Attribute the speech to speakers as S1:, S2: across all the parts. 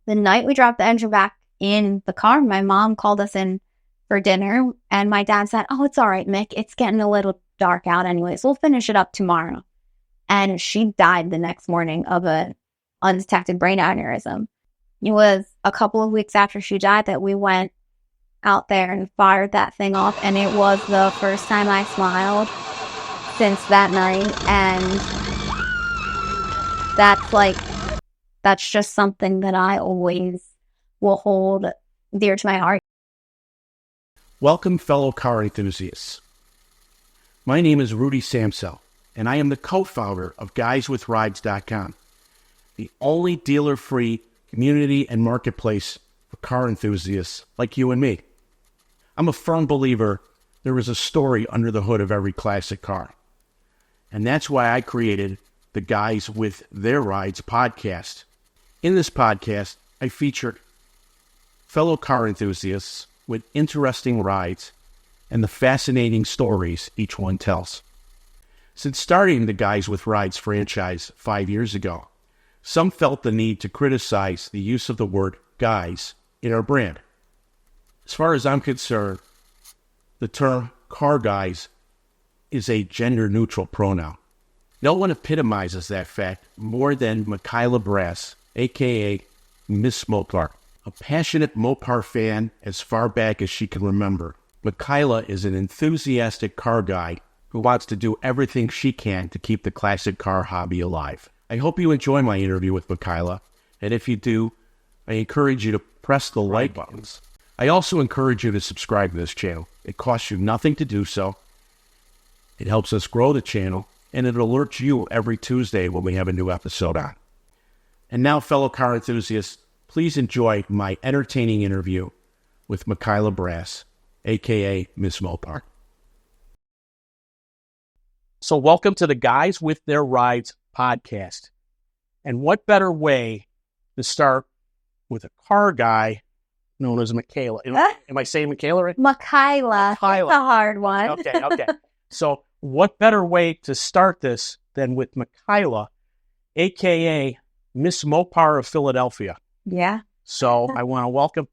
S1: the night we dropped the engine back in the car, my mom called us in for dinner, and my dad said, "Oh, it's all right, Mick. It's getting a little dark out anyways. We'll finish it up tomorrow." And she died the next morning of an undetected brain aneurysm. It was a couple of weeks after she died that we went out there and fired that thing off, and it was the first time I smiled since that night. And that's just something that I always will hold dear to my heart.
S2: Welcome, fellow car enthusiasts. My name is Rudy Samsel, and I am the co-founder of GuysWithRides.com, the only dealer-free community and marketplace for car enthusiasts like you and me. I'm a firm believer there is a story under the hood of every classic car. And that's why I created the Guys With Their Rides podcast. In this podcast, I featured fellow car enthusiasts with interesting rides and the fascinating stories each one tells. Since starting the Guys With Rides franchise 5 years ago, some felt the need to criticize the use of the word guys in our brand. As far as I'm concerned, the term car guys is a gender-neutral pronoun. No one epitomizes that fact more than Michaela Brass, a.k.a. Miss Mopar. A passionate Mopar fan as far back as she can remember, Michaela is an enthusiastic car guy who wants to do everything she can to keep the classic car hobby alive. I hope you enjoy my interview with Michaela, and if you do, I encourage you to press the like buttons. I also encourage you to subscribe to this channel. It costs you nothing to do so. It helps us grow the channel, and it alerts you every Tuesday when we have a new episode on. And now, fellow car enthusiasts, please enjoy my entertaining interview with Michaela Brass, a.k.a. Miss Mopar. So welcome to the Guys With Their Rides podcast. And what better way to start with a car guy known as Michaela? Am I saying Michaela right?
S1: Michaela. It's a hard one.
S2: Okay. So what better way to start this than with Michaela, a.k.a. Miss Mopar of Philadelphia?
S1: Yeah.
S2: So I want to welcome,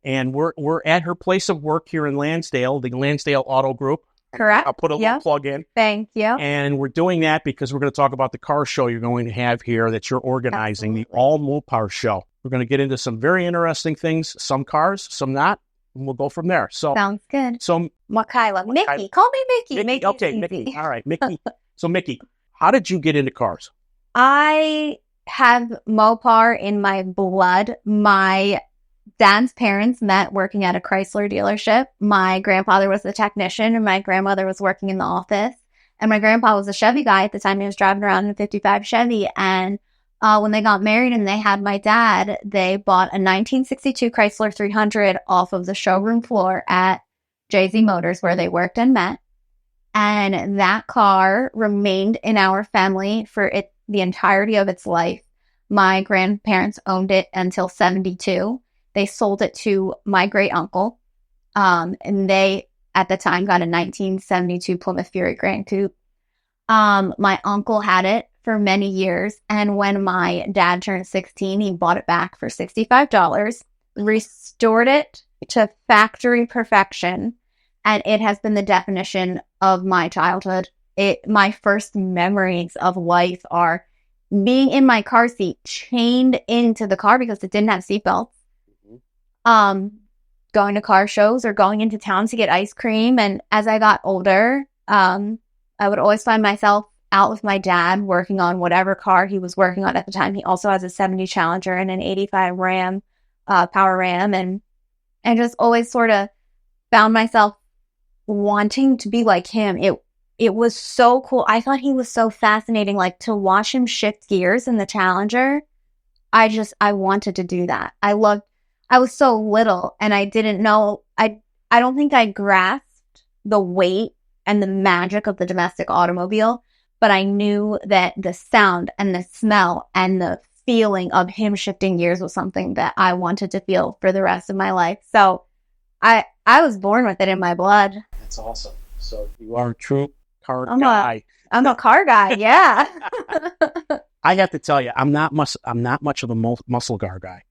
S2: and we're at her place of work here in Lansdale, the Lansdale Auto Group.
S1: Correct.
S2: I'll put a little plug in.
S1: Thank you.
S2: And we're doing that because we're going to talk about the car show you're going to have here that you're organizing, the All Mopar Show. We're going to get into some very interesting things, some cars, some not, and we'll go from there. So
S1: sounds good.
S2: So
S1: Michaela. Mickey. Call me Mickey.
S2: Mickey. Okay, Mickey. All right, Mickey. So Mickey, how did you get into cars?
S1: I have Mopar in my blood. My dad's parents met working at a Chrysler dealership. My grandfather was the technician, and my grandmother was working in the office. And my grandpa was a Chevy guy at the time. He was driving around in a 55 Chevy. And when they got married and they had my dad, they bought a 1962 Chrysler 300 off of the showroom floor at JZ Motors, where they worked and met. And that car remained in our family for the entirety of its life. My grandparents owned it until 72. They sold it to my great uncle. And they, at the time, got a 1972 Plymouth Fury Grand Coupe. My uncle had it for many years. And when my dad turned 16, he bought it back for $65, restored it to factory perfection. And it has been the definition of my childhood. My first memories of life are being in my car seat, chained into the car because it didn't have seatbelts. Going to car shows or going into town to get ice cream. And as I got older, I would always find myself out with my dad working on whatever car he was working on at the time. He also has a 70 Challenger and an 85 Ram, Power Ram, and just always sort of found myself wanting to be like him. It was so cool. I thought he was so fascinating, like to watch him shift gears in the Challenger. I wanted to do that. I was so little and I didn't know, I don't think I grasped the weight and the magic of the domestic automobile, but I knew that the sound and the smell and the feeling of him shifting gears was something that I wanted to feel for the rest of my life. So I was born with it in my blood. That's
S2: awesome. So you are a true car guy.
S1: I'm a car guy, yeah.
S2: I have to tell you, I'm not much of a muscle car guy.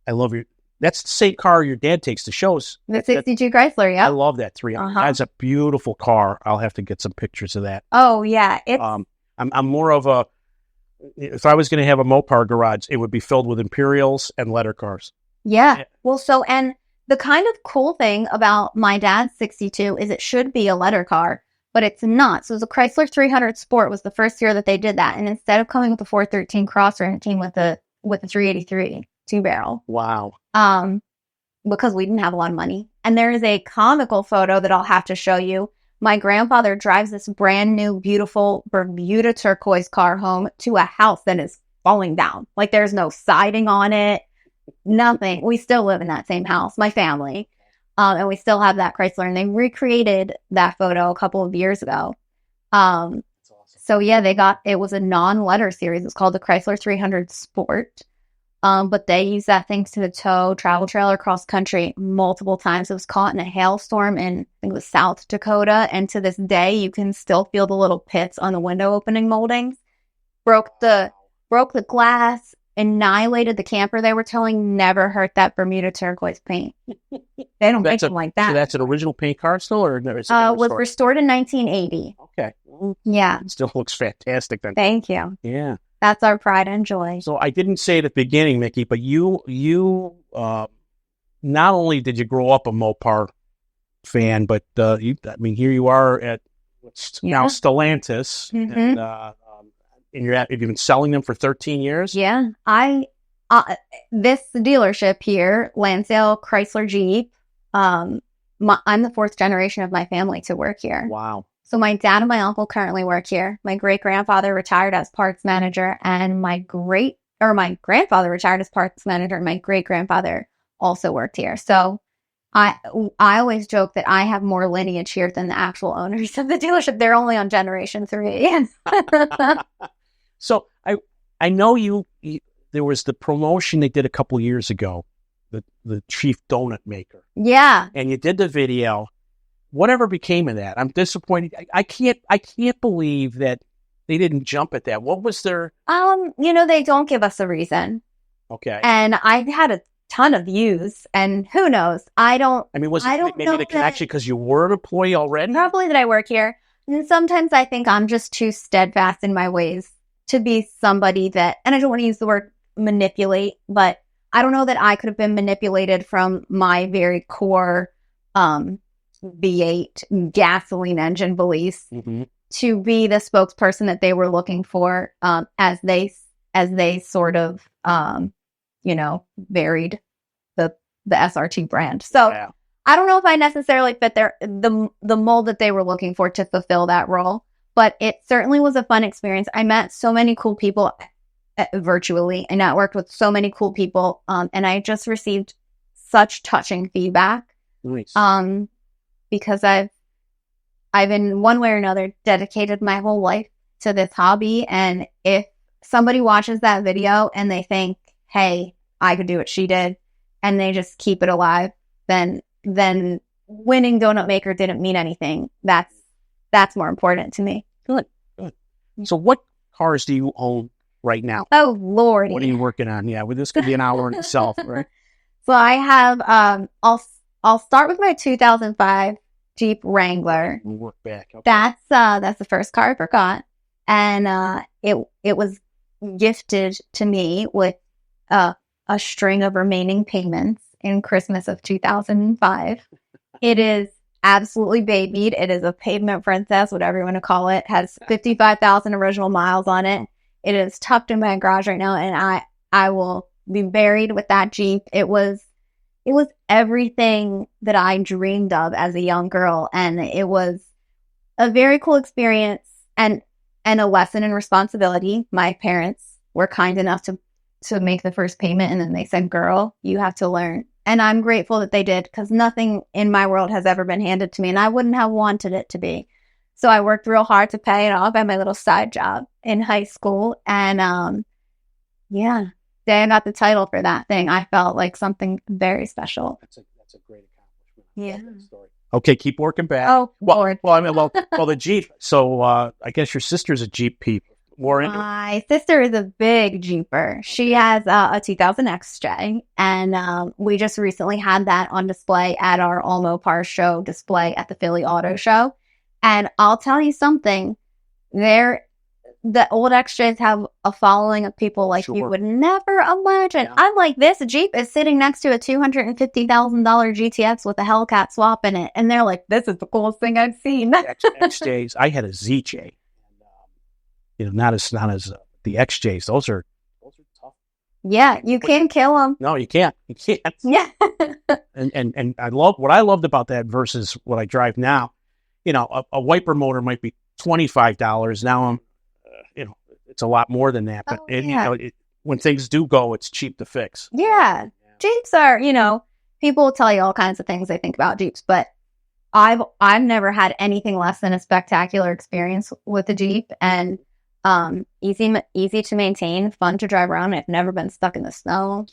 S3: I love your. That's the same car your dad takes to shows.
S1: The 62 Chrysler,
S3: I
S1: yeah.
S3: love that 300. That's a beautiful car. I'll have to get some pictures of that.
S1: Oh, yeah. It's
S3: I'm more of a. If I was going to have a Mopar garage, it would be filled with Imperials and letter cars.
S1: Yeah. Well, and the kind of cool thing about my dad's 62 is it should be a letter car, but it's not. So the Chrysler 300 Sport was the first year that they did that. And instead of coming with the 413 Crosser, it came with a 383 2-barrel.
S3: Wow.
S1: Because we didn't have a lot of money. And there is a comical photo that I'll have to show you. My grandfather drives this brand new, beautiful Bermuda turquoise car home to a house that is falling down. Like there's no siding on it, nothing. We still live in that same house, my family. And we still have that Chrysler. And they recreated that photo a couple of years ago.
S3: That's awesome.
S1: So yeah, it was a non-letter series. It's called the Chrysler 300 Sport. But they used that thing to tow travel trailer cross country multiple times. It was caught in a hailstorm in, I think it was South Dakota. And to this day, you can still feel the little pits on the window opening moldings. Broke the glass, annihilated the camper they were towing, never hurt that Bermuda turquoise paint. They don't make them like that.
S3: So that's an original paint car still, or is it
S1: was restored in 1980.
S3: Okay.
S1: Yeah.
S3: It still looks fantastic then.
S1: Thank you.
S3: Yeah.
S1: That's our pride and joy.
S3: So I didn't say at the beginning, Mickey, but you not only did you grow up a Mopar fan, but here you are at now Stellantis, and you've been selling them for 13 years.
S1: Yeah, this dealership here, Lansdale Chrysler Jeep. I'm the fourth generation of my family to work here.
S3: Wow.
S1: So my dad and my uncle currently work here. My great-grandfather retired as parts manager, and my grandfather retired as parts manager, and my great-grandfather also worked here. So I always joke that I have more lineage here than the actual owners of the dealership. They're only on generation 3.
S3: So I know there was the promotion they did a couple years ago, the Chief Donut Maker.
S1: Yeah.
S3: And you did the video. Whatever became of that? I'm disappointed. I can't believe that they didn't jump at that. What was their?
S1: They don't give us a reason.
S3: Okay.
S1: And I had a ton of views, and who knows? I mean,
S3: was it maybe the connection because you were an employee already?
S1: Probably that I work here. And sometimes I think I'm just too steadfast in my ways to be somebody that, and I don't want to use the word manipulate, but I don't know that I could have been manipulated from my very core V8 gasoline engine beliefs to be the spokesperson that they were looking for as they sort of varied the SRT brand. So yeah. I don't know if I necessarily fit the mold that they were looking for to fulfill that role, but it certainly was a fun experience. I met so many cool people virtually. I networked with so many cool people, and I just received such touching feedback.
S3: Nice.
S1: Because I've in one way or another dedicated my whole life to this hobby. And if somebody watches that video and they think, hey, I could do what she did, and they just keep it alive, then winning Donut Maker didn't mean anything. That's more important to me.
S3: Good. So what cars do you own right now?
S1: Oh, Lordy.
S3: What are you working on? Yeah, well, this could be an hour in itself, right?
S1: So I have, I'll start with my 2005 Jeep Wrangler.
S3: We'll work back. Okay.
S1: That's the first car I forgot, and it was gifted to me with a string of remaining payments in Christmas of 2005. It is absolutely babied. It is a pavement princess, whatever you want to call it. Has 55,000 original miles on it. It is tucked in my garage right now, and I will be buried with that Jeep. It was everything that I dreamed of as a young girl, and it was a very cool experience and a lesson in responsibility. My parents were kind enough to make the first payment, and then they said, girl, you have to learn. And I'm grateful that they did, because nothing in my world has ever been handed to me, and I wouldn't have wanted it to be. So I worked real hard to pay it off at my little side job in high school. And yeah, day I got the title for that thing, I felt like something very special.
S3: That's a great accomplishment.
S1: Yeah.
S3: Story. Okay, keep working back.
S1: Oh, Lord.
S3: Well, the Jeep. So I guess your sister's a Jeep peep. more into it?
S1: My sister is a big Jeeper. She has a 2000 XJ, and we just recently had that on display at our All Mopar show display at the Philly Auto Show. And I'll tell you something, the old XJs have a following of people like you would never imagine. Yeah. I'm like, this Jeep is sitting next to a $250,000 GTX with a Hellcat swap in it. And they're like, this is the coolest thing I've seen.
S3: XJs, I had a ZJ. Not as the XJs. Those are tough.
S1: Yeah, you can't kill them.
S3: No, you can't. You can't.
S1: Yeah.
S3: and I love what I loved about that versus what I drive now. A wiper motor might be $25. Now I'm, it's a lot more than that. But when things do go, it's cheap to fix.
S1: Yeah, Jeeps are. People will tell you all kinds of things they think about Jeeps, but I've never had anything less than a spectacular experience with a Jeep, and easy to maintain, fun to drive around. I've never been stuck in the snow,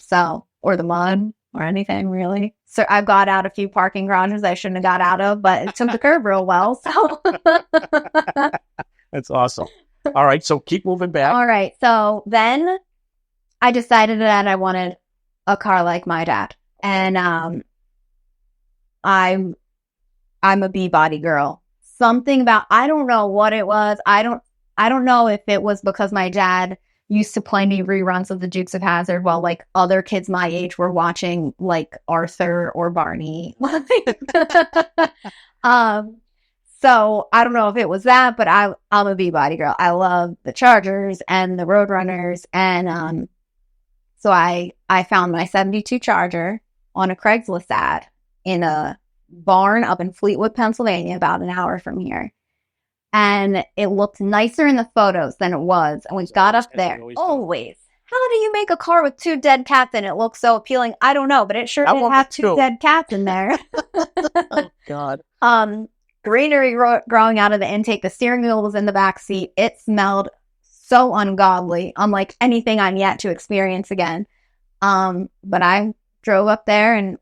S1: or the mud or anything really. So I've got out a few parking garages I shouldn't have got out of, but it took the curb real well. So
S3: that's awesome. All right, so keep moving back.
S1: All right, so then I decided that I wanted a car like my dad, and I'm a B-body girl. Something about, I don't know what it was. I don't know if it was because my dad used to play me reruns of the Dukes of Hazzard while like other kids my age were watching like Arthur or Barney. So I don't know if it was that, but I'm a B-body girl. I love the Chargers and the Roadrunners. And so I found my 72 Charger on a Craigslist ad in a barn up in Fleetwood, Pennsylvania, about an hour from here. And it looked nicer in the photos than it was. And we got up there. Always. How do you make a car with two dead cats and it looks so appealing? I don't know, but it sure did have two dead cats in there.
S3: Oh, God.
S1: Greenery growing out of the intake. The steering wheel was in the back seat. It smelled so ungodly, unlike anything I'm yet to experience again. But I drove up there and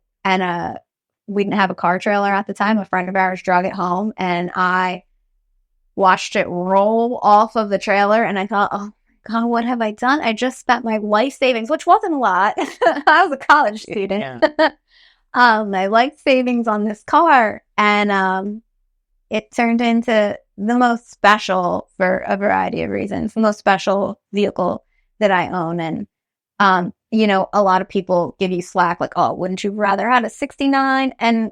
S1: we didn't have a car trailer at the time. A friend of ours drug it home, and I watched it roll off of the trailer, and I thought, oh my God, what have I done? I just spent my life savings, which wasn't a lot. I was a college student. Yeah. My life savings on this car, and it turned into the most special, for a variety of reasons, the most special vehicle that I own. And a lot of people give you slack, like, oh, wouldn't you rather had a 69? And,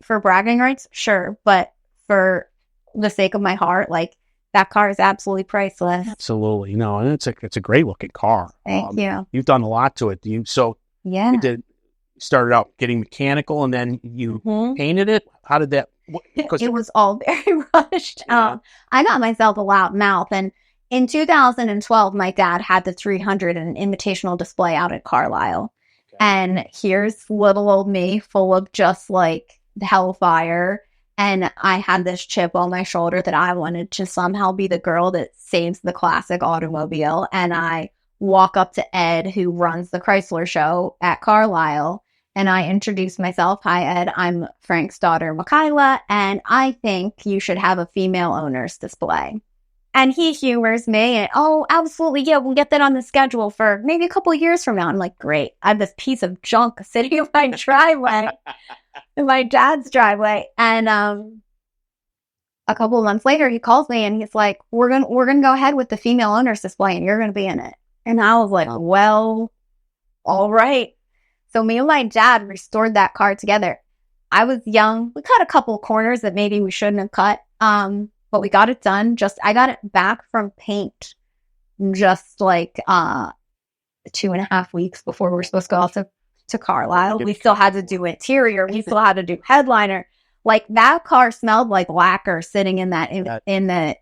S1: for bragging rights, sure. But for the sake of my heart, like, that car is absolutely priceless.
S3: Absolutely. No, and it's a great looking car.
S1: Thank you.
S3: You've done a lot to it. You started out getting mechanical, and then you painted it. How did that?
S1: It was all very rushed. Yeah. I got myself a loud mouth, and in 2012, my dad had the 300 and an invitational display out at Carlisle. Okay. And here's little old me full of just like the hellfire. And I had this chip on my shoulder that I wanted to somehow be the girl that saves the classic automobile. And I walk up to Ed, who runs the Chrysler show at Carlisle, and I introduce myself. Hi, Ed. I'm Frank's daughter, Michaela, and I think you should have a female owner's display. And he humors me, and, oh, absolutely, yeah, we'll get that on the schedule for maybe a couple of years from now. I'm like, great. I have this piece of junk sitting in my driveway, in my dad's driveway. And a couple of months later, he calls me, and he's like, we're gonna go ahead with the female owner's display, and you're going to be in it. And I was like, well, all right. So me and my dad restored that car together. I was young. We cut a couple of corners that maybe we shouldn't have cut. But we got it done. I got it back from paint just like 2.5 weeks before we were supposed to go out to Carlisle. We still had to do interior. We still had to do headliner. Like, that car smelled like lacquer sitting in the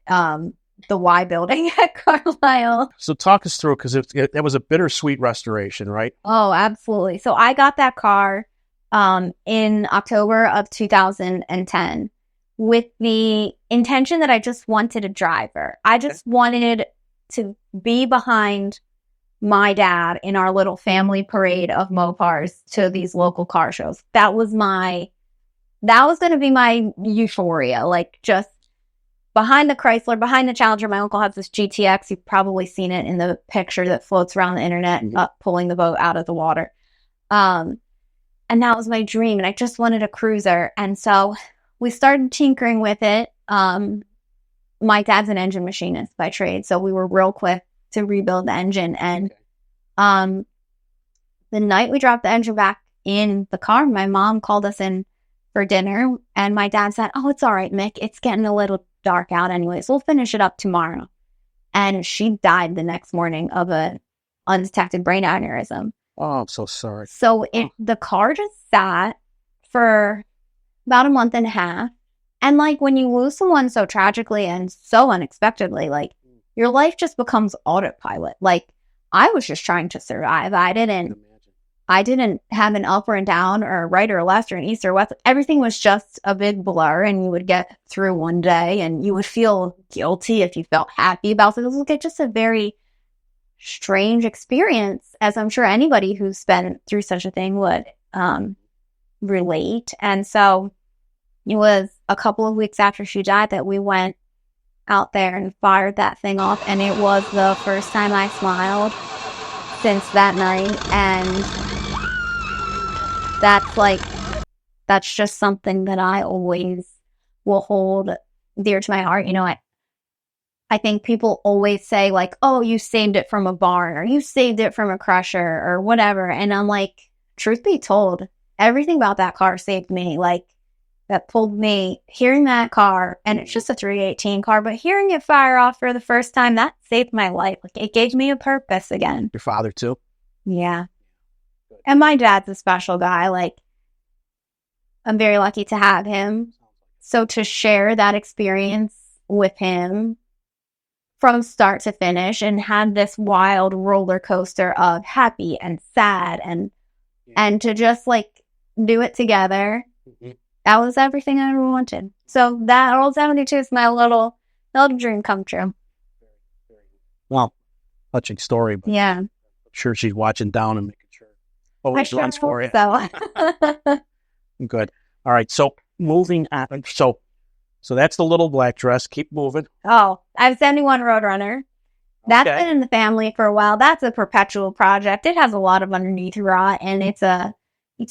S1: Y building at Carlisle.
S3: So talk us through, because it was a bittersweet restoration, right?
S1: Oh, absolutely. So I got that car in October of 2010 with the intention that I just wanted a driver. I just wanted to be behind my dad in our little family parade of Mopars to these local car shows. That was going to be my euphoria. Like, just behind the Chrysler, behind the Challenger, my uncle has this GTX. You've probably seen it in the picture that floats around the internet, pulling the boat out of the water. And that was my dream. And I just wanted a cruiser. And so we started tinkering with it. My dad's an engine machinist by trade. So we were real quick to rebuild the engine. And the night we dropped the engine back in the car, my mom called us in for dinner. And my dad said, "Oh, it's all right, Mick. It's getting a little dark out anyways. We'll finish it up tomorrow." And she died the next morning of an undetected brain aneurysm.
S3: Oh, I'm so sorry.
S1: So the car just sat for about a month and a half. And like when you lose someone so tragically and so unexpectedly, like your life just becomes autopilot. Like I was just trying to survive. I didn't have an up or a down or a right or a left or an east or west. Everything was just a big blur, and you would get through one day and you would feel guilty if you felt happy about it. It was just a very strange experience, as I'm sure anybody who's been through such a thing would relate. And so it was a couple of weeks after she died that we went out there and fired that thing off, and it was the first time I smiled since that night. And that's just something that I always will hold dear to my heart. You know, I think people always say like, "Oh, you saved it from a barn," or "You saved it from a crusher," or whatever. And I'm like, truth be told, everything about that car saved me. Like, that pulled me, hearing that car, and it's just a 318 car, but hearing it fire off for the first time, that saved my life. Like, it gave me a purpose again.
S3: Your father too?
S1: Yeah. And my dad's a special guy. Like, I'm very lucky to have him. So to share that experience with him from start to finish and have this wild roller coaster of happy and sad and to just like do it together, that was everything I ever wanted. So that old 72 is my little dream come true.
S3: Well, touching story. But yeah. I'm sure she's watching down and making sure always runs for you.
S1: So.
S3: Good. All right. So moving on. So that's the little black dress. Keep moving.
S1: Oh, I have 71 Roadrunner. That's been in the family for a while. That's a perpetual project. It has a lot of underneath rot, and it's a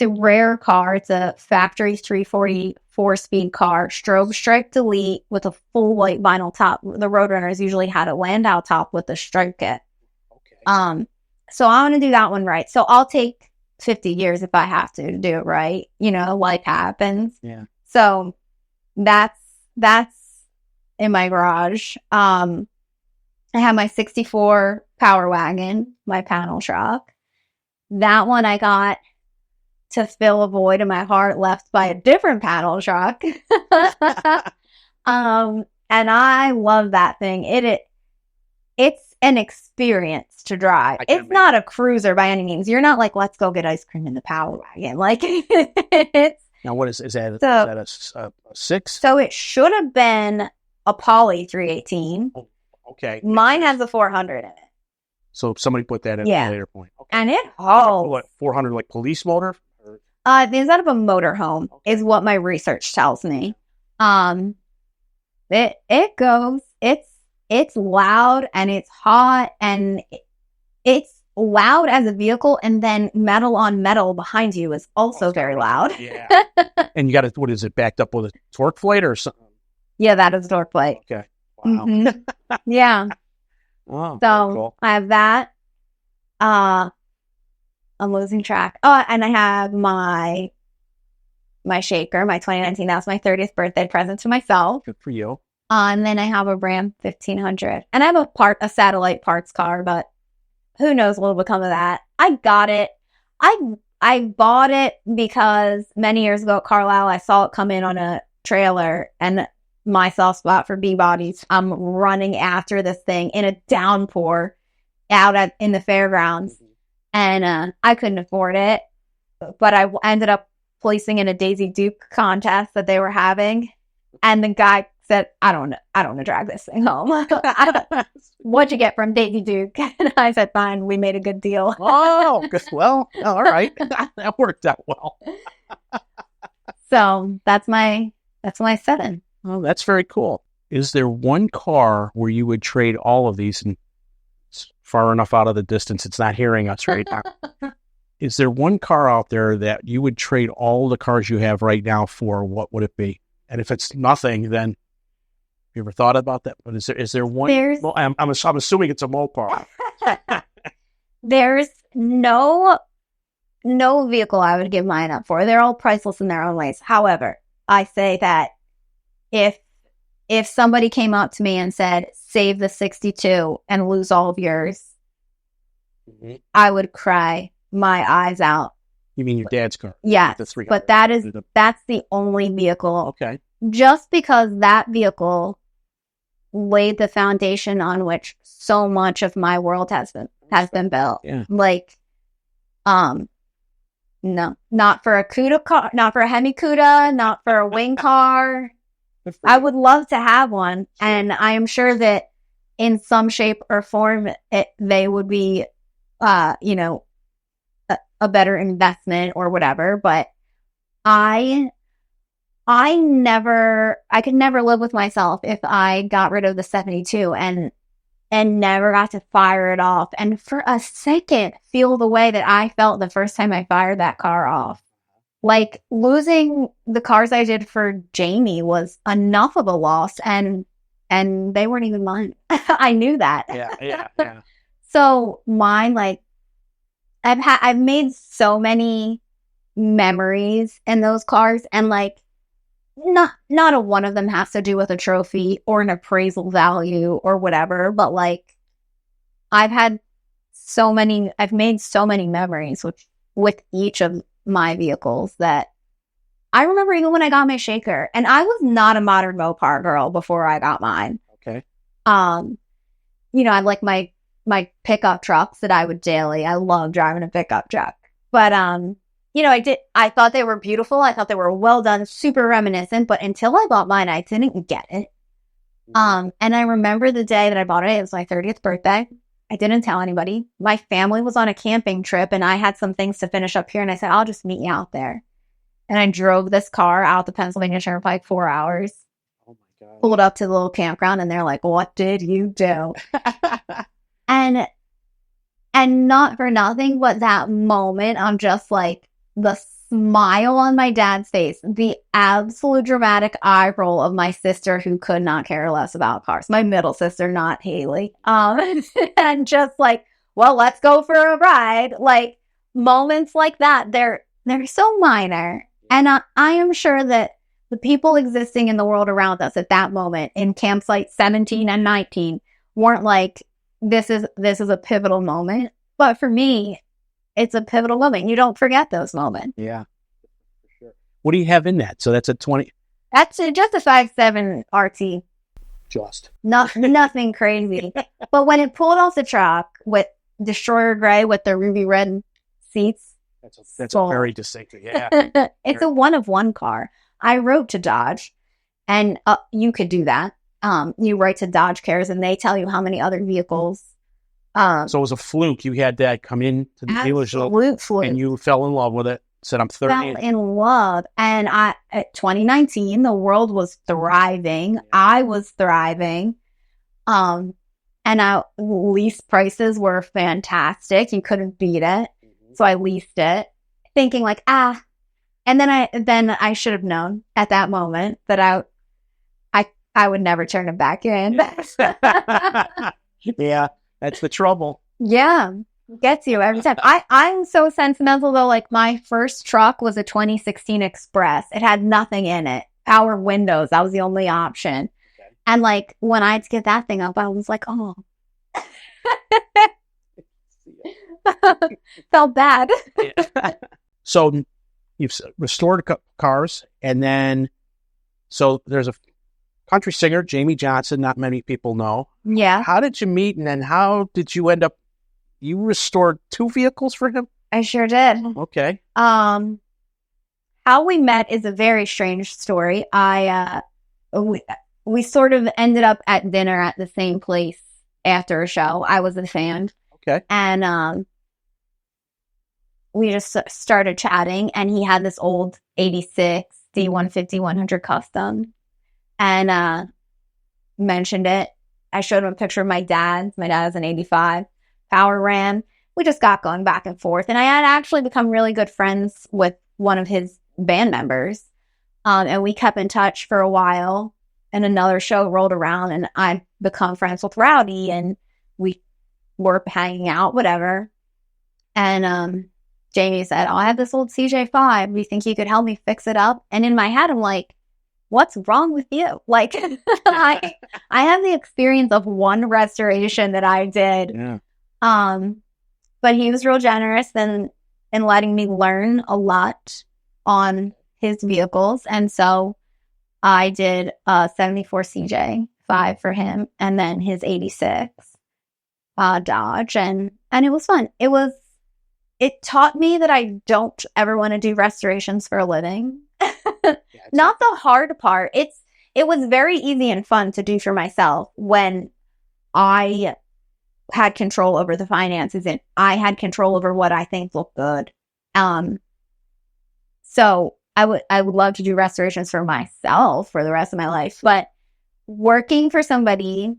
S1: rare car. It's a factory 340 4-speed car, strobe stripe delete with a full white vinyl top. The Roadrunners usually had a Landau top with a stripe kit. Okay. So I want to do that one right. So I'll take 50 years if I have to do it right. You know, life happens.
S3: Yeah.
S1: So that's in my garage. I have my 64 Power Wagon, my panel truck. That one I got to fill a void in my heart left by a different panel truck. And I love that thing. It's an experience to drive. It's not a cruiser by any means. You're not like, let's go get ice cream in the Power Wagon. Like, it's...
S3: Now, what is that? Is that a 6?
S1: So it should have been a Poly 318.
S3: Oh, okay.
S1: Mine has a 400 in it.
S3: So somebody put that in at a later point. Okay.
S1: And it hauls.
S3: What, 400 like police motor?
S1: The inside of a motorhome is what my research tells me. It goes. It's loud and it's hot and it's loud as a vehicle, and then metal on metal behind you is also very loud.
S3: Yeah. And you got it. What is it? Backed up with a torque plate or something?
S1: Yeah, that is a torque plate.
S3: Okay. Wow.
S1: Mm-hmm. Yeah.
S3: Oh,
S1: so
S3: cool.
S1: I have that. I'm losing track. Oh, and I have my shaker, my 2019. That was my 30th birthday present to myself.
S3: Good for you.
S1: And then I have a Ram 1500, and I have a satellite parts car, but who knows what will become of that. I got it. I bought it because many years ago at Carlisle, I saw it come in on a trailer, and my soft spot for B-bodies, I'm running after this thing in a downpour out in the fairgrounds, and I couldn't afford it, but I ended up placing in a Daisy Duke contest that they were having, and the guy said, I don't want to drag this thing home. What'd you get from Daisy Duke? And I said, fine, we made a good deal.
S3: Oh, good. Well, all right. That worked out well.
S1: So that's my 7.
S3: Oh, that's very cool. Is there one car where you would trade all of these, and it's far enough out of the distance, it's not hearing us right now. Is there one car out there that you would trade all the cars you have right now for? What would it be? And if it's nothing, then you ever thought about that? But is there one? I'm assuming it's a Mopar.
S1: There's no vehicle I would give mine up for. They're all priceless in their own ways. However, I say that if somebody came up to me and said, save the 62 and lose all of yours, I would cry my eyes out.
S3: You mean your dad's car?
S1: Yeah, but that's the only vehicle.
S3: Okay.
S1: Just because that vehicle laid the foundation on which so much of my world has been built.
S3: Yeah.
S1: Like, no, not for a CUDA car, not for a Hemi CUDA, not for a wing car. I would love to have one, and I am sure that in some shape or form, they would be, a better investment or whatever. But I could never live with myself if I got rid of the 72 and never got to fire it off. And for a second, feel the way that I felt the first time I fired that car off. Like, losing the cars I did for Jamey was enough of a loss, and they weren't even mine. I knew that.
S3: Yeah.
S1: So mine, like, I've made so many memories in those cars, and like, not a one of them has to do with a trophy or an appraisal value or whatever, but like, I've made so many memories with each of my vehicles that I remember even when I got my shaker, and I was not a modern Mopar girl before I got mine.
S3: Okay.
S1: I like my pickup trucks that I would daily. I love driving a pickup truck, but I thought they were beautiful. I thought they were well done, super reminiscent, but until I bought mine, I didn't get it. And I remember the day that I bought it. It was my 30th birthday. I didn't tell anybody. My family was on a camping trip, and I had some things to finish up here, and I said, I'll just meet you out there. And I drove this car out the Pennsylvania Turnpike 4 hours.
S3: Oh my God.
S1: Pulled up to the little campground, and they're like, what did you do? And not for nothing, but that moment, I'm just like, the smile on my dad's face, the absolute dramatic eye roll of my sister, who could not care less about cars. My middle sister, not Haley. And just like, well, let's go for a ride. Like, moments like that, they're so minor. And I am sure that the people existing in the world around us at that moment in campsite 17 and 19 weren't like, this is a pivotal moment. But for me, it's a pivotal moment. You don't forget those moments.
S3: Yeah, for sure. What do you have in that? So that's a 20.
S1: That's just a 5.7 RT.
S3: Just.
S1: Nothing crazy. But when it pulled off the truck with Destroyer Gray with the ruby red seats.
S3: That's a very distinctive. Yeah.
S1: It's a one of one car. I wrote to Dodge, and you could do that. You write to Dodge Cares, and they tell you how many other vehicles.
S3: So it was a fluke. You had that come in to the dealership,
S1: fluke.
S3: And you fell in love with it. Said, I'm 30.
S1: Fell in love. And at 2019, the world was thriving. Yeah. I was thriving. And lease prices were fantastic. You couldn't beat it. Mm-hmm. So I leased it, thinking like, and then I should have known at that moment that I would never turn it back in.
S3: Yeah, that's the trouble.
S1: Yeah. Gets you every time. I'm so sentimental though. Like, my first truck was a 2016 Express. It had nothing in it. Power windows. That was the only option. Okay. And like, when I had to get that thing up, I was like, oh. Felt bad.
S3: Yeah. So you've restored cars, and then so there's a country singer, Jamey Johnson. Not many people know.
S1: Yeah.
S3: How did you meet, and then how did you end up? You restored 2 vehicles for him?
S1: I sure did.
S3: Okay.
S1: How we met is a very strange story. We sort of ended up at dinner at the same place after a show. I was a fan.
S3: Okay.
S1: And we just started chatting, and he had this old 86 D150 100 Custom. And mentioned it. I showed him a picture of my dad's. My dad is an 85 Power Ram. We just got going back and forth. And I had actually become really good friends with one of his band members. And we kept in touch for a while. And another show rolled around and I become friends with Rowdy and we were hanging out, whatever. And Jamey said, oh, I have this old CJ5. Do you think you could help me fix it up? And in my head, I'm like, what's wrong with you? Like, I have the experience of one restoration that I did.
S3: Yeah.
S1: But he was real generous in letting me learn a lot on his vehicles. And so I did a 74 CJ5 for him and then his 86 Dodge. And it was fun. It taught me that I don't ever want to do restorations for a living. Not the hard part. It was very easy and fun to do for myself when I had control over the finances and I had control over what I think looked good. So I would love to do restorations for myself for the rest of my life, but working for somebody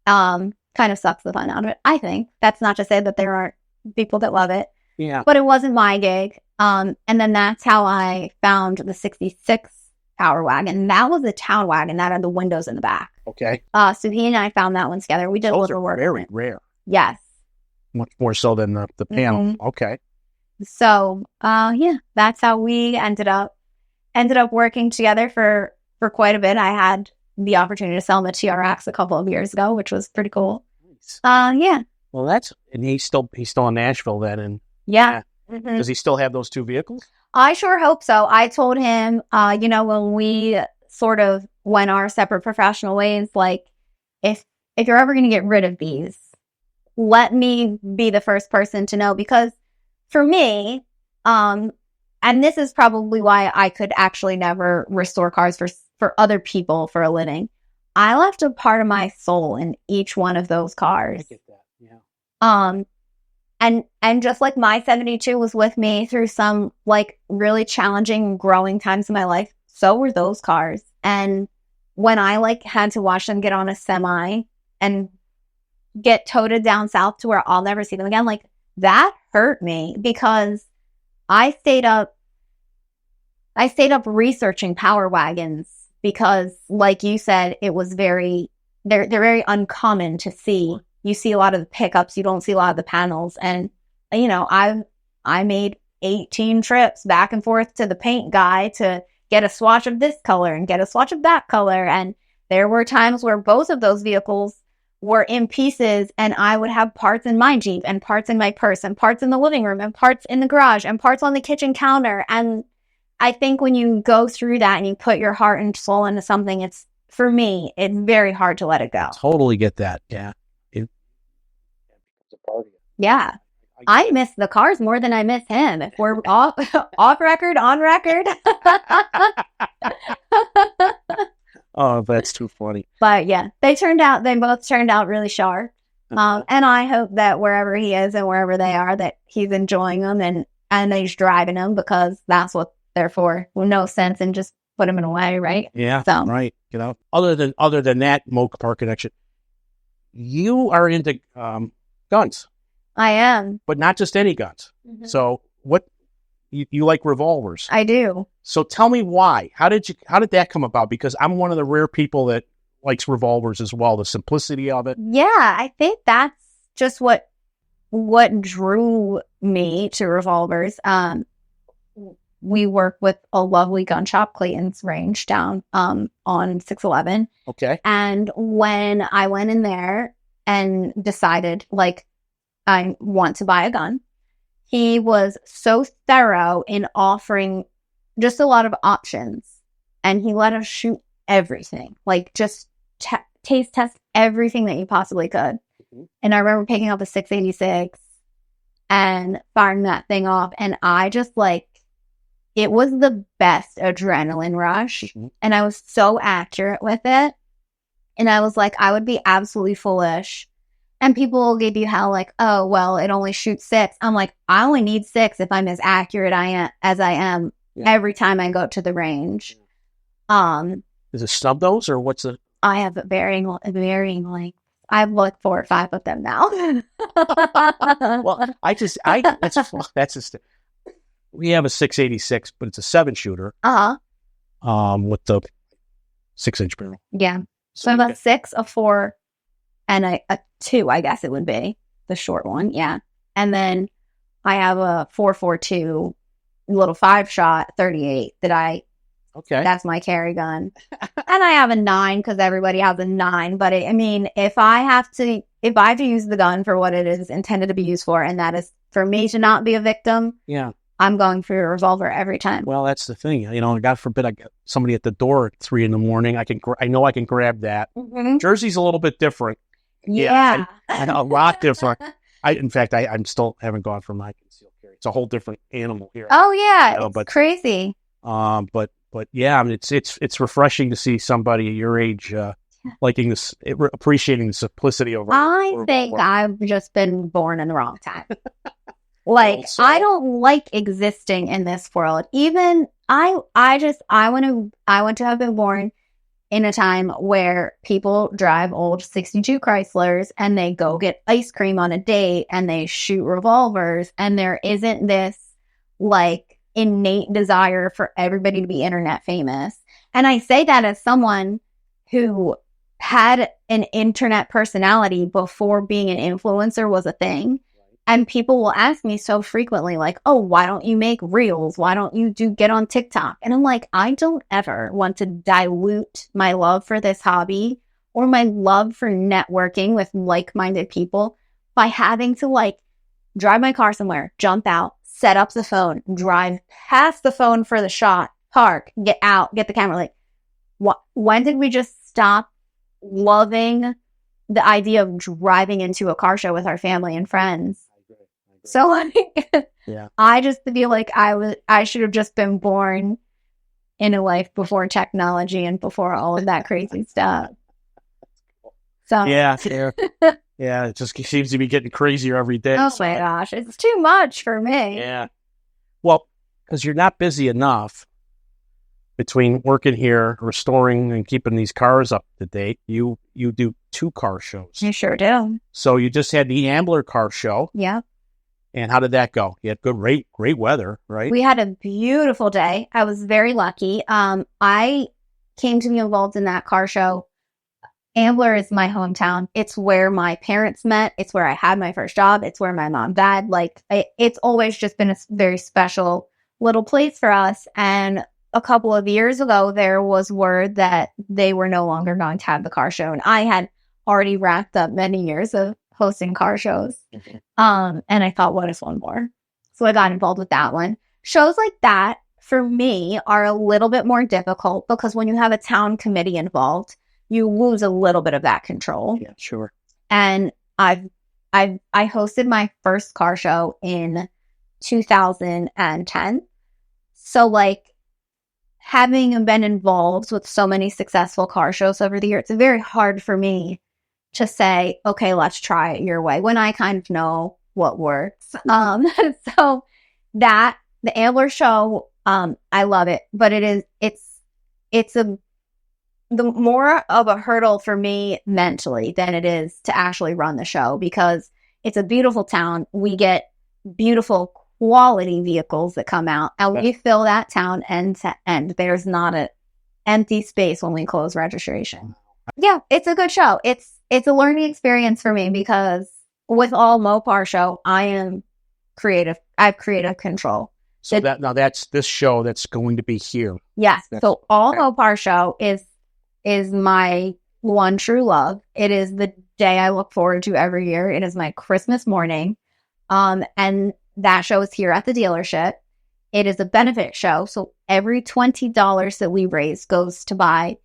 S1: kind of sucks the fun out of it. I think that's not to say that there aren't people that love it.
S3: Yeah.
S1: But it wasn't my gig. And then that's how I found the 66 Power Wagon. That was a town wagon that had the windows in the back.
S3: Okay.
S1: So he and I found that one together. We did a little work.
S3: Very rare.
S1: Yes.
S3: Much more so than the panel.
S1: Mm-hmm.
S3: Okay.
S1: So, yeah, that's how we ended up working together for quite a bit. I had the opportunity to sell him a TRX a couple of years ago, which was pretty cool.
S3: Nice.
S1: Yeah.
S3: Well, and he's still in Nashville then, and
S1: yeah.
S3: Mm-hmm. Does he still have those two vehicles?
S1: I sure hope so. I told him, when we sort of went our separate professional ways, like if you're ever going to get rid of these, let me be the first person to know, because for me, and this is probably why I could actually never restore cars for other people for a living. I left a part of my soul in each one of those cars.
S3: I get that. Yeah.
S1: And just like my 72 was with me through some like really challenging growing times in my life, so were those cars. And when I like had to watch them get on a semi and get toted down south to where I'll never see them again, like that hurt me, because I stayed up researching Power Wagons because, like you said, it was they're very uncommon to see. You see a lot of the pickups, you don't see a lot of the panels. And, I made 18 trips back and forth to the paint guy to get a swatch of this color and get a swatch of that color. And there were times where both of those vehicles were in pieces and I would have parts in my Jeep and parts in my purse and parts in the living room and parts in the garage and parts on the kitchen counter. And I think when you go through that and you put your heart and soul into something, for me, it's very hard to let it go.
S3: Totally get that. Yeah.
S1: Yeah. I miss the cars more than I miss him. If we're off record, on record.
S3: Oh, that's too funny.
S1: But yeah, they both turned out really sharp. And I hope that wherever he is and wherever they are, that he's enjoying them and he's driving them, because that's what they're for. Well, no sense in just put them in a way, right?
S3: Yeah,
S1: so.
S3: Right. Other than that Mopar connection, you are into guns.
S1: I am.
S3: But not just any guns. Mm-hmm. So what you like revolvers?
S1: I do.
S3: So tell me why. How did that come about? Because I'm one of the rare people that likes revolvers as well, the simplicity of it.
S1: Yeah, I think that's just what drew me to revolvers. We work with a lovely gun shop, Clayton's Range, down on 611.
S3: Okay.
S1: And when I went in there and decided, like, I want to buy a gun, he was so thorough in offering just a lot of options. And he let us shoot everything, like just taste test everything that you possibly could. Mm-hmm. And I remember picking up a 686 and firing that thing off. And I just it was the best adrenaline rush. Mm-hmm. And I was so accurate with it. And I was like, I would be absolutely foolish. And people will give you hell, like, oh, well, it only shoots 6. I'm like, I only need 6 if I'm as accurate as I am every time I go to the range.
S3: Is it snub nose or what's it?
S1: I have varying lengths. I've looked 4 or 5 of them now.
S3: Well, that's just, we have a 686, but it's a 7-shooter. With the 6-inch barrel.
S1: Yeah. So I have a 6, a 4, and a 2, I guess it would be the short one. Yeah. And then I have a 4.42 little 5-shot 38 that's my carry gun. And I have a 9 because everybody has a 9. But if I have to use the gun for what it is intended to be used for, and that is for me to not be a victim.
S3: Yeah.
S1: I'm going for a revolver every time.
S3: Well, that's the thing. God forbid I get somebody at the door at 3 a.m. I know I can grab that.
S1: Mm-hmm.
S3: Jersey's a little bit different.
S1: Yeah.
S3: And a lot different. In fact, I'm still haven't gone for my concealed carry. It's a whole different animal here.
S1: Oh yeah, it's crazy.
S3: But yeah, it's refreshing to see somebody at your age liking this, appreciating the simplicity of.
S1: I think I've just been born in the wrong time. Like, I don't like existing in this world. Even I want to have been born in a time where people drive old 62 Chryslers and they go get ice cream on a date and they shoot revolvers, and there isn't this like innate desire for everybody to be internet famous. And I say that as someone who had an internet personality before being an influencer was a thing. And people will ask me so frequently, like, oh, why don't you make reels? Why don't you get on TikTok? And I'm like, I don't ever want to dilute my love for this hobby or my love for networking with like-minded people by having to like drive my car somewhere, jump out, set up the phone, drive past the phone for the shot, park, get out, get the camera. Like, when did we just stop loving the idea of driving into a car show with our family and friends? So like,
S3: yeah.
S1: I just feel like I should have just been born in a life before technology and before all of that crazy stuff. So
S3: yeah, it just seems to be getting crazier every day.
S1: Oh my gosh, it's too much for me.
S3: Yeah. Well, because you're not busy enough between working here, restoring, and keeping these cars up to date. You do 2 car shows.
S1: You sure do.
S3: So you just had the Ambler car show.
S1: Yeah.
S3: And how did that go? You had great weather, right?
S1: We had a beautiful day. I was very lucky. I came to be involved in that car show. Ambler is my hometown. It's where my parents met. It's where I had my first job. It's where my mom died. Like, it's always just been a very special little place for us. And a couple of years ago, there was word that they were no longer going to have the car show. And I had already racked up many years of hosting car shows. And I thought, what is one more? So I got involved with that one. Shows like that, for me, are a little bit more difficult because when you have a town committee involved, you lose a little bit of that control.
S3: Yeah, sure.
S1: And I hosted my first car show in 2010. So like, having been involved with so many successful car shows over the years, it's very hard for me to say, okay, let's try it your way when I kind of know what works. So the Ambler show, I love it, but it's the more of a hurdle for me mentally than it is to actually run the show, because it's a beautiful town. We get beautiful quality vehicles that come out, and we fill that town end to end. There's not an empty space when we close registration. Yeah, it's a good show. It's a learning experience for me because with All Mopar Show, I am creative. I have creative control.
S3: So that's this show that's going to be here.
S1: Yes. So All Mopar Show is my one true love. It is the day I look forward to every year. It is my Christmas morning. And that show is here at the dealership. It is a benefit show. So every $20 that we raise goes to buy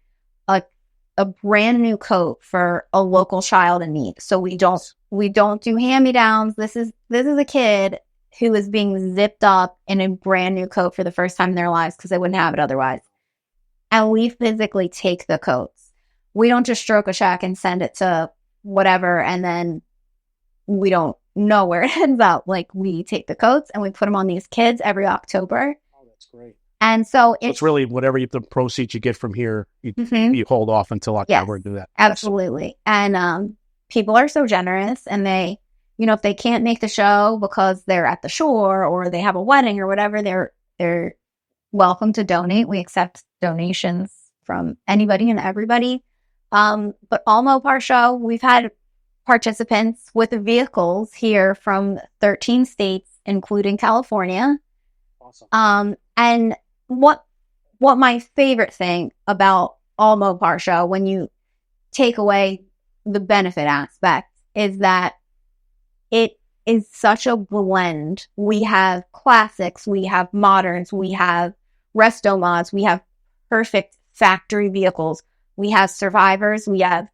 S1: a brand new coat for a local child in need. So we don't do hand-me-downs. This is a kid who is being zipped up in a brand new coat for the first time in their lives because they wouldn't have it otherwise. And we physically take the coats. We don't just stroke a check and send it to whatever, and then we don't know where it ends up. Like, we take the coats and we put them on these kids every October.
S3: Oh, that's great.
S1: And so
S3: it's really whatever the proceeds you get from here, you hold off until October to do that.
S1: Absolutely. And people are so generous, and they, if they can't make the show because they're at the shore or they have a wedding or whatever, they're welcome to donate. We accept donations from anybody and everybody. But All Mopar Show, we've had participants with vehicles here from 13 states, including California.
S3: Awesome.
S1: And what my favorite thing about All Mopar Show, when you take away the benefit aspect, is that it is such a blend. We have classics, we have moderns, we have resto mods, we have perfect factory vehicles, we have survivors, we have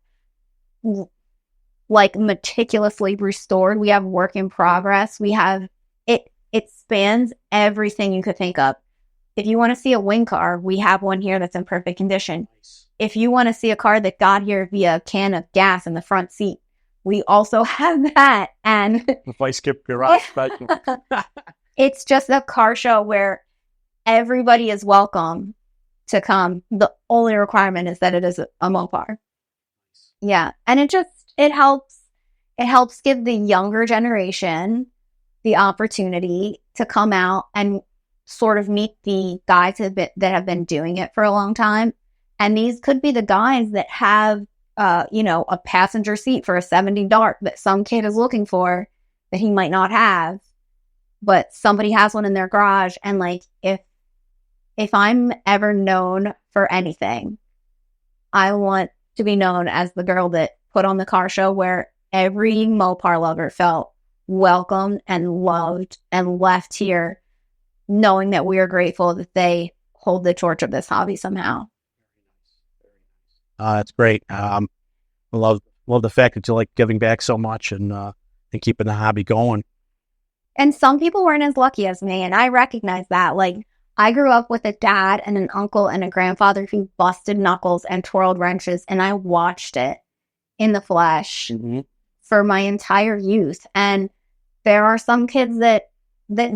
S1: like meticulously restored, we have work in progress, we have it spans everything you could think of. If you want to see a wing car, we have one here that's in perfect condition.
S3: Nice. If
S1: you want to see a car that got here via a can of gas in the front seat, we also have that. And
S3: if I skip garage,
S1: it's just a car show where everybody is welcome to come. The only requirement is that it is a Mopar. Yeah. And it helps give the younger generation the opportunity to come out and sort of meet the guys that have been doing it for a long time. And these could be the guys that have, a passenger seat for a 70 Dart that some kid is looking for that he might not have, but somebody has one in their garage. And like, if I'm ever known for anything, I want to be known as the girl that put on the car show where every Mopar lover felt welcomed and loved and left here knowing that we are grateful that they hold the torch of this hobby somehow.
S3: That's great. I love the fact that you like giving back so much and keeping the hobby going.
S1: And some people weren't as lucky as me, and I recognize that. Like, I grew up with a dad and an uncle and a grandfather who busted knuckles and twirled wrenches, and I watched it in the flesh for my entire youth. And there are some kids that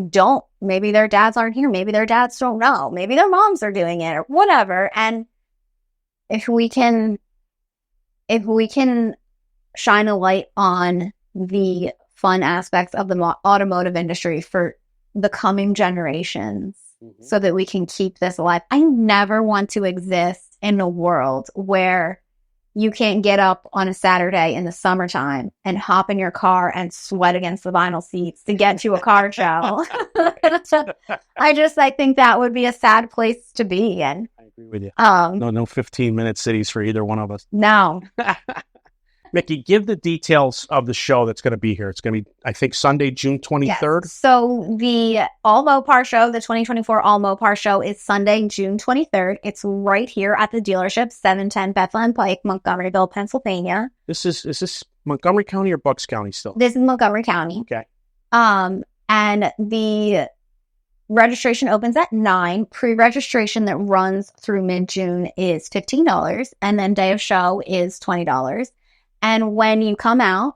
S1: don't. Maybe their dads aren't here. Maybe their dads don't know. Maybe their moms are doing it or whatever. And if we can shine a light on the fun aspects of the automotive industry for the coming generations so that we can keep this alive. I never want to exist in a world where you can't get up on a Saturday in the summertime and hop in your car and sweat against the vinyl seats to get to a car show. I think that would be a sad place to be. And
S3: I agree with you. No 15-minute cities for either one of us.
S1: No.
S3: Mickey, give the details of the show that's going to be here. It's going to be, I think, Sunday, June 23rd.
S1: Yes. So the All Mopar Show, the 2024 All Mopar Show is Sunday, June 23rd. It's right here at the dealership, 710 Bethlehem Pike, Montgomeryville, Pennsylvania.
S3: Is this Montgomery County or Bucks County still?
S1: This is Montgomery County.
S3: Okay.
S1: And the registration opens at 9. Pre-registration that runs through mid-June is $15, and then day of show is $20. And when you come out,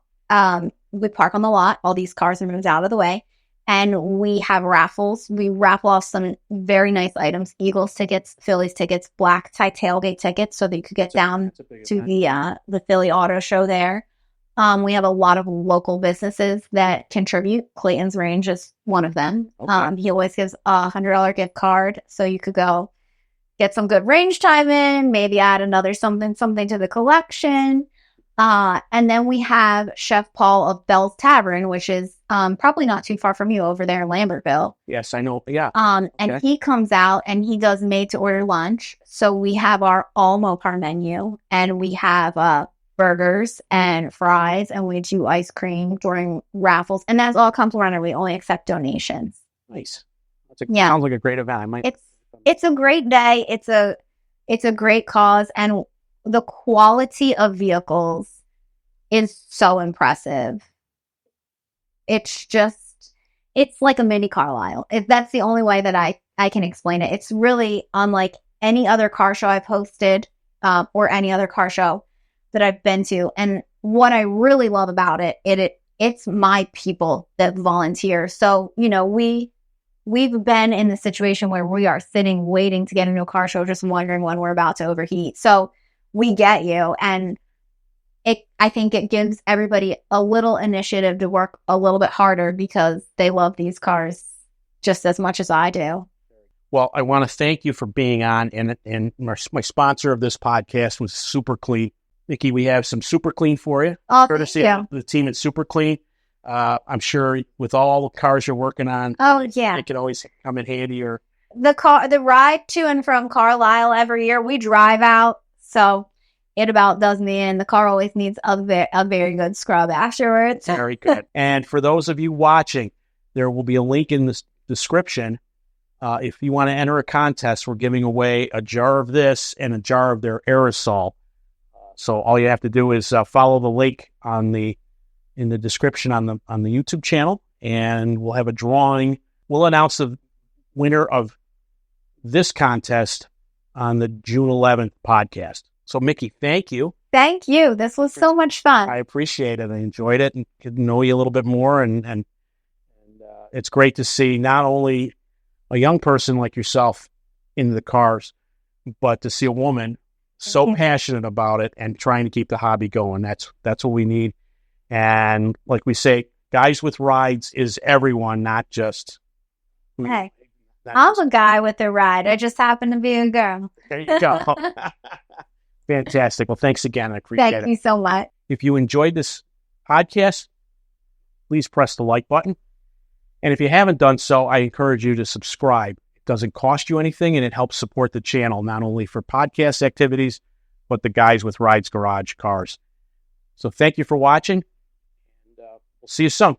S1: we park on the lot. All these cars are moved out of the way. And we have raffles. We raffle off some very nice items. Eagles tickets, Phillies tickets, black tie tailgate tickets so that you could get down to the Philly Auto Show there. We have a lot of local businesses that contribute. Clayton's Range is one of them. Okay. He always gives a $100 gift card. So you could go get some good range time in, maybe add another something to the collection. And then we have Chef Paul of Bell's Tavern, which is probably not too far from you over there in Lambertville.
S3: Yes, I know. Yeah.
S1: And he comes out and he does made to order lunch. So we have our All Mopar menu, and we have burgers and fries, and we do ice cream during raffles. And that's all complimentary. We only accept donations.
S3: Nice. Sounds like a great event.
S1: It's a great day. It's a great cause, and the quality of vehicles is so impressive. It's like a mini Carlisle. That's the only way that I can explain it. It's really unlike any other car show I've hosted or any other car show that I've been to. And what I really love about it's my people that volunteer. So, we we've been in the situation where we are sitting, waiting to get into a car show, just wondering when we're about to overheat. So we get you. And I think it gives everybody a little initiative to work a little bit harder because they love these cars just as much as I do.
S3: Well, I want to thank you for being on. And my sponsor of this podcast was Super Clean. Mickey, we have some Super Clean for you.
S1: Oh,
S3: courtesy of the team at Super Clean. I'm sure with all the cars you're working on, it can always come in handy. Or
S1: the ride to and from Carlisle every year, we drive out, so it about does me in. The car always needs a very good scrub afterwards.
S3: Very good. And for those of you watching, there will be a link in the description. If you want to enter a contest, we're giving away a jar of this and a jar of their aerosol. So all you have to do is follow the link in the description on the YouTube channel, and we'll have a drawing. We'll announce the winner of this contest on the June 11th podcast. So, Mickey, thank you.
S1: Thank you. This was so much fun.
S3: I appreciate it. I enjoyed it and could know you a little bit more. And it's great to see not only a young person like yourself into the cars, but to see a woman so passionate about it and trying to keep the hobby going. That's what we need. And like we say, Guys with Rides is everyone, not just...
S1: Hey, I'm a guy with a ride. I just happen to be a girl.
S3: There you go. Fantastic. Well, thanks again. I appreciate it.
S1: Thank you so much.
S3: If you enjoyed this podcast, please press the like button. And if you haven't done so, I encourage you to subscribe. It doesn't cost you anything, and it helps support the channel, not only for podcast activities, but the Guys with Rides Garage cars. So thank you for watching. We'll see you soon.